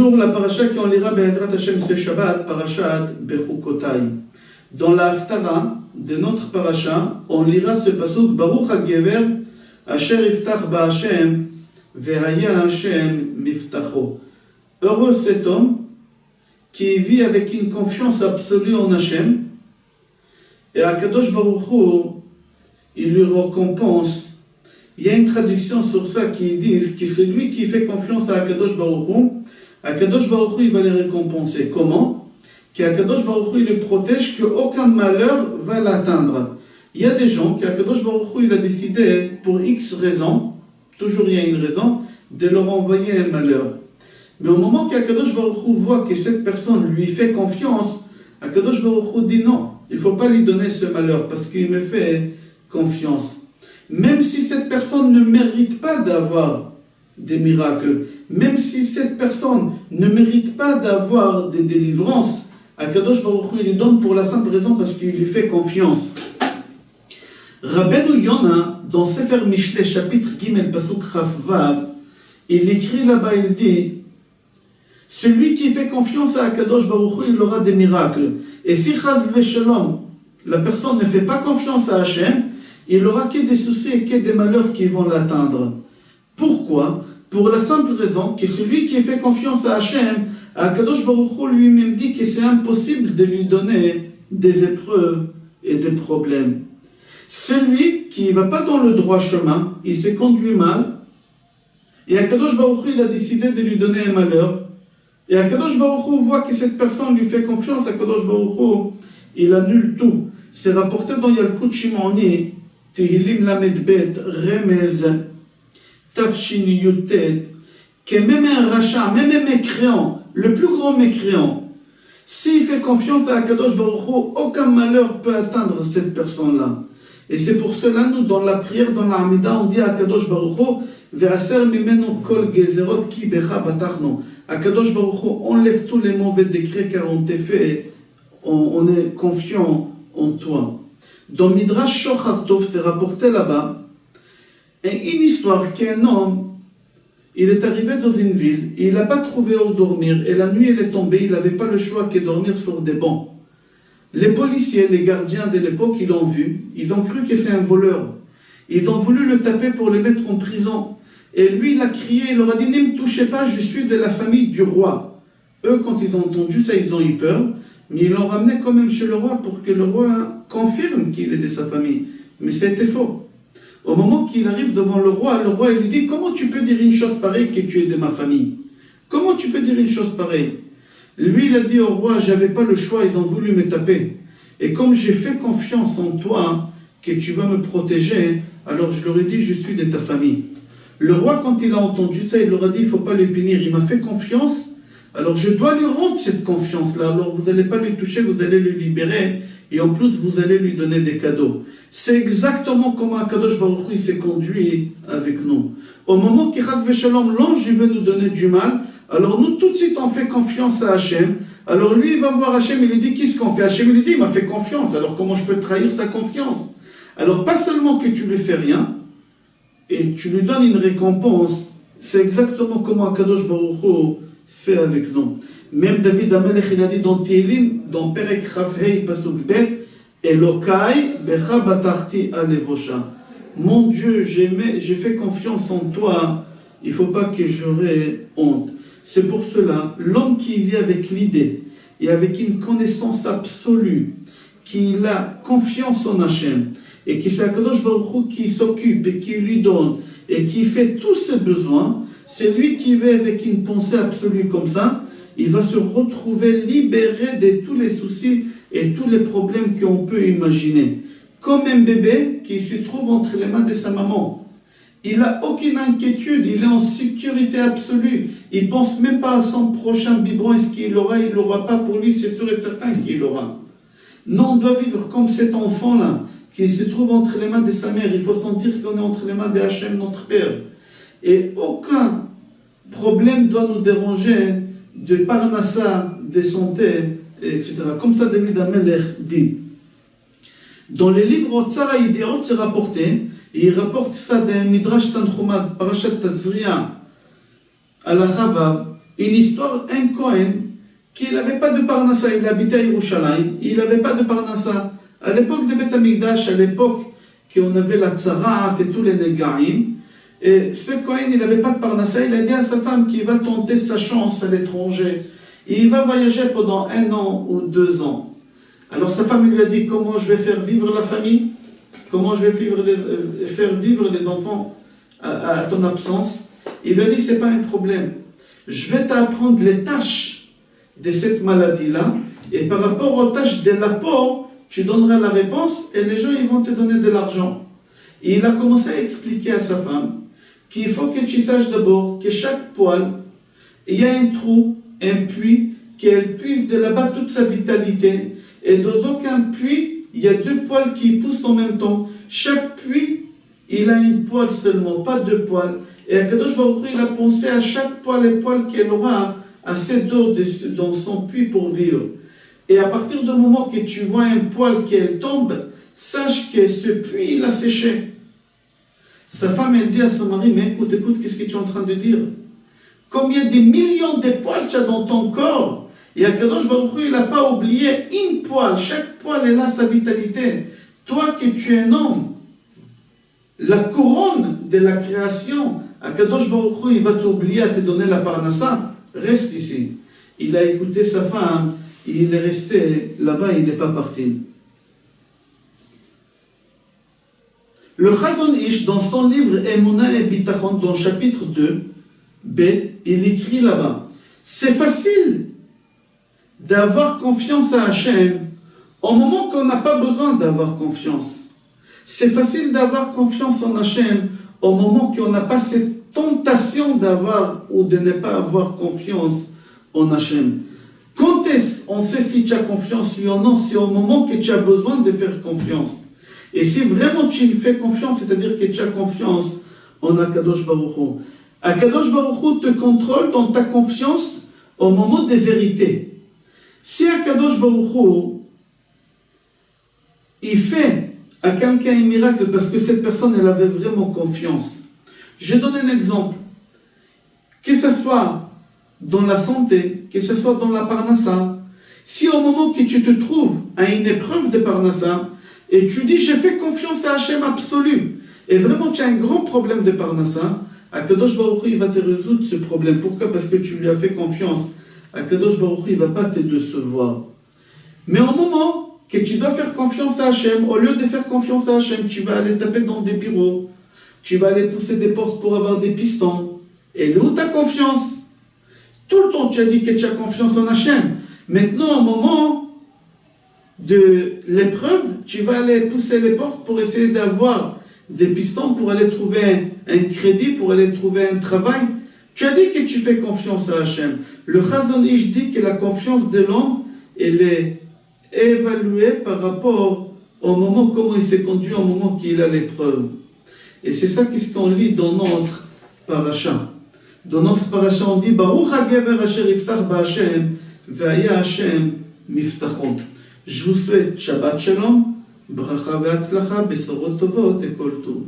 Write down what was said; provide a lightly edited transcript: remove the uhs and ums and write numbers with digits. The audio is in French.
Toujours la paracha qu'on lira Be'ezrat Hashem ce Shabbat, parashat Bechukotai. Dans la Haftara de notre paracha, on lira ce pasuk Baruch HaGever Asher Iftach Ba'Hashem Ve'haya Hashem Miftacho. Heureux cet homme qui vit avec une confiance absolue en Hashem, et Akadosh Baruch Hu, il lui récompense. Il y a une traduction sur ça qui dit que c'est lui qui fait confiance à Akadosh Baruch Hu, Akadosh Baruch Hu, il va les récompenser. Comment? Qu'Akadosh Baruch Hu, il les protège, qu'aucun malheur va l'atteindre. Il y a des gens qu'Akadosh Baruch Hu, il a décidé, pour X raisons, toujours il y a une raison, de leur envoyer un malheur. Mais au moment qu'Akadosh Baruch Hu voit que cette personne lui fait confiance, Akadosh Baruch Hu dit non, il ne faut pas lui donner ce malheur parce qu'il me fait confiance. Même si cette personne ne mérite pas d'avoir des miracles, même si cette personne ne mérite pas d'avoir des délivrances, Akadosh Baruch Hu il lui donne pour la simple raison parce qu'il lui fait confiance. Rabbeinu Yona, dans Sefer Mishlei, chapitre Gimel, pasuk Chaf Vav, il écrit là-bas, il dit celui qui fait confiance à Akadosh Baruch Hu, il aura des miracles. Et si Chaz Veshalom, la personne ne fait pas confiance à Hashem, il aura que des soucis et que des malheurs qui vont l'atteindre. Pourquoi? Pour la simple raison que celui qui fait confiance à Hashem, Akadosh Baruch Hu lui-même dit que c'est impossible de lui donner des épreuves et des problèmes. Celui qui ne va pas dans le droit chemin, il se conduit mal, et Akadosh Baruch Hu il a décidé de lui donner un malheur, et Akadosh Baruch Hu voit que cette personne lui fait confiance, Akadosh Baruch Hu il annule tout. C'est rapporté dans Yalkut Shimoni, Tehilim Lamed Bet, Remez, Tafshin Yutet, que même un rachat, même un mécréant, le plus grand mécréant, s'il fait confiance à Akadosh Baruch Hu, aucun malheur peut atteindre cette personne-là. Et c'est pour cela, nous, dans la prière, dans la Hamida, on dit à Akadosh Baruch Hu, Ve'aser mimenu kol gezerot ki becha batachnu. Akadosh Baruch Hu, enlève tous les mauvais décrets car on t'est fait, on est confiant en toi. Dans Midrash Shochar Tov, c'est rapporté là-bas, et une histoire qu'un homme, il est arrivé dans une ville, et il n'a pas trouvé où dormir, et la nuit elle est tombée, il n'avait pas le choix que dormir sur des bancs. Les policiers, les gardiens de l'époque, ils l'ont vu, ils ont cru que c'est un voleur. Ils ont voulu le taper pour le mettre en prison. Et lui, il a crié, il leur a dit, ne me touchez pas, je suis de la famille du roi. Eux, quand ils ont entendu ça, ils ont eu peur, mais ils l'ont ramené quand même chez le roi pour que le roi confirme qu'il est de sa famille. Mais c'était faux. Au moment qu'il arrive devant le roi il lui dit, comment tu peux dire une chose pareille que tu es de ma famille? Comment tu peux dire une chose pareille? Lui, il a dit au roi, j'avais pas le choix, ils ont voulu me taper. Et comme j'ai fait confiance en toi, que tu vas me protéger, alors je leur ai dit, je suis de ta famille. Le roi, quand il a entendu ça, il leur a dit, il ne faut pas le punir, il m'a fait confiance, alors je dois lui rendre cette confiance-là. Alors vous n'allez pas lui toucher, vous allez le libérer, et en plus vous allez lui donner des cadeaux. C'est exactement comment Akadosh Baruch Hu s'est conduit avec nous. Au moment qu'Chaz Veshalom, l'ange, il veut nous donner du mal, alors nous tout de suite on fait confiance à Hachem. Alors lui, il va voir Hachem, il lui dit, qu'est-ce qu'on fait? Hachem lui dit, il m'a fait confiance, alors comment je peux trahir sa confiance? Alors pas seulement que tu lui fais rien, et tu lui donnes une récompense, c'est exactement comment Akadosh Baruch Hu fait avec nous. Même David Amelech, il a dit dans Tehillim, dans Perek Chafhei Pasuk Bet, Elokai Becha Batarti Alevosha. Mon Dieu, j'ai fait confiance en toi, il ne faut pas que j'aurai honte. C'est pour cela, l'homme qui vit avec l'idée et avec une connaissance absolue, qu'il a confiance en Hachem, et que c'est Akadosh Baruch Hu qui s'occupe et qui lui donne et qui fait tous ses besoins, c'est lui qui vit avec une pensée absolue comme ça, il va se retrouver libéré de tous les soucis et tous les problèmes qu'on peut imaginer. Comme un bébé qui se trouve entre les mains de sa maman. Il n'a aucune inquiétude, il est en sécurité absolue. Il ne pense même pas à son prochain biberon, est-ce qu'il l'aura, il ne l'aura pas, pour lui, c'est sûr et certain qu'il l'aura. Non, on doit vivre comme cet enfant-là, qui se trouve entre les mains de sa mère. Il faut sentir qu'on est entre les mains de Hachem, notre Père. Et aucun problème doit nous déranger de parnassa, de santé, etc. Comme ça, David Amelech dit. Dans les livres Otsara Yideot, c'est rapporté, et il rapporte ça d'un Midrash Tanchuma, Parashat Tazria, à la Chavav. une histoire, un Cohen, qui n'avait pas de Parnassa, il habitait à Yerushalayim, il n'avait pas de Parnassa. À l'époque de Beth Amikdash, à l'époque qu'on avait la Tzarat et tous les Negaim, et ce Cohen, il n'avait pas de Parnassa, il a dit à sa femme qu'il va tenter sa chance à l'étranger. Et il va voyager pendant 1 an ou 2 ans. Alors sa femme lui a dit, comment je vais faire vivre la famille? Comment je vais faire vivre les enfants à ton absence? Il lui a dit, c'est pas un problème. Je vais t'apprendre les tâches de cette maladie-là, et par rapport aux tâches de la peau, tu donneras la réponse, et les gens ils vont te donner de l'argent. Et il a commencé à expliquer à sa femme qu'il faut que tu saches d'abord que chaque poil, il y a un trou, un puits, qu'elle puise de là-bas toute sa vitalité, et dans aucun puits, il y a 2 poils qui poussent en même temps. Chaque puits, il a une poêle seulement, pas 2 poils. Et Akadosh Baruch Hu, il a pensé à chaque poil et poil qu'elle aura assez d'eau dans son puits pour vivre. Et à partir du moment que tu vois un poil qu'elle tombe, sache que ce puits, il a séché. Sa femme, elle dit à son mari, mais écoute, qu'est-ce que tu es en train de dire? Combien de millions de poils tu as dans ton corps? Et Akadosh Baruch Hu, il n'a pas oublié une poêle. Chaque poil, elle a sa vitalité. Toi que tu es un homme, la couronne de la création, Akadosh Baruch Hu, il va t'oublier à te donner la parnassa. Reste ici. Il a écouté sa femme, il est resté là-bas, il n'est pas parti. Le Chazon Ish, dans son livre Emunah et Bitachon, dans le chapitre 2, Bet, il écrit là-bas, c'est facile d'avoir confiance à Hachem au moment qu'on n'a pas besoin d'avoir confiance. C'est facile d'avoir confiance en Hachem au moment qu'on n'a pas cette tentation d'avoir ou de ne pas avoir confiance en Hachem. Quand est-ce on sait si tu as confiance oui ou non? C'est au moment que tu as besoin de faire confiance. Et si vraiment tu fais confiance, c'est-à-dire que tu as confiance en Akadosh Baruch Hu. Akadosh Baruch Hu te contrôle dans ta confiance au moment des vérités. Si Akadosh Baruch Hu, il fait à quelqu'un un miracle parce que cette personne, elle avait vraiment confiance. Je donne un exemple. Que ce soit dans la santé, que ce soit dans la parnassa, si au moment que tu te trouves à une épreuve de parnassa, et tu dis, je fais confiance à Hachem absolu, et vraiment tu as un grand problème de parnassa, Akadosh Baruch Hu, il va te résoudre ce problème. Pourquoi? Parce que tu lui as fait confiance. Akadosh Baruch Hu, il ne va pas te décevoir. Mais au moment que tu dois faire confiance à Hachem, au lieu de faire confiance à Hachem, tu vas aller taper dans des bureaux, tu vas aller pousser des portes pour avoir des pistons. Et là où tu as confiance? Tout le temps tu as dit que tu as confiance en Hachem. Maintenant, au moment de l'épreuve, tu vas aller pousser les portes pour essayer d'avoir des pistons, pour aller trouver un crédit, pour aller trouver un travail. Tu as dit que tu fais confiance à Hachem. Le Chazon Ish dit que la confiance de l'homme, elle est évaluée par rapport au moment comment il s'est conduit, au moment qu'il a l'épreuve. Et c'est ça qu'est-ce qu'on lit dans notre parasha. Dans notre parasha, on dit Baruch HaGever Asher Yiftach BaHashem Ve'aya Hashem Miftacho. Je vous souhaite Shabbat Shalom, Bracha Ve'atzlacha, Besorot Tovot et Kol Tov.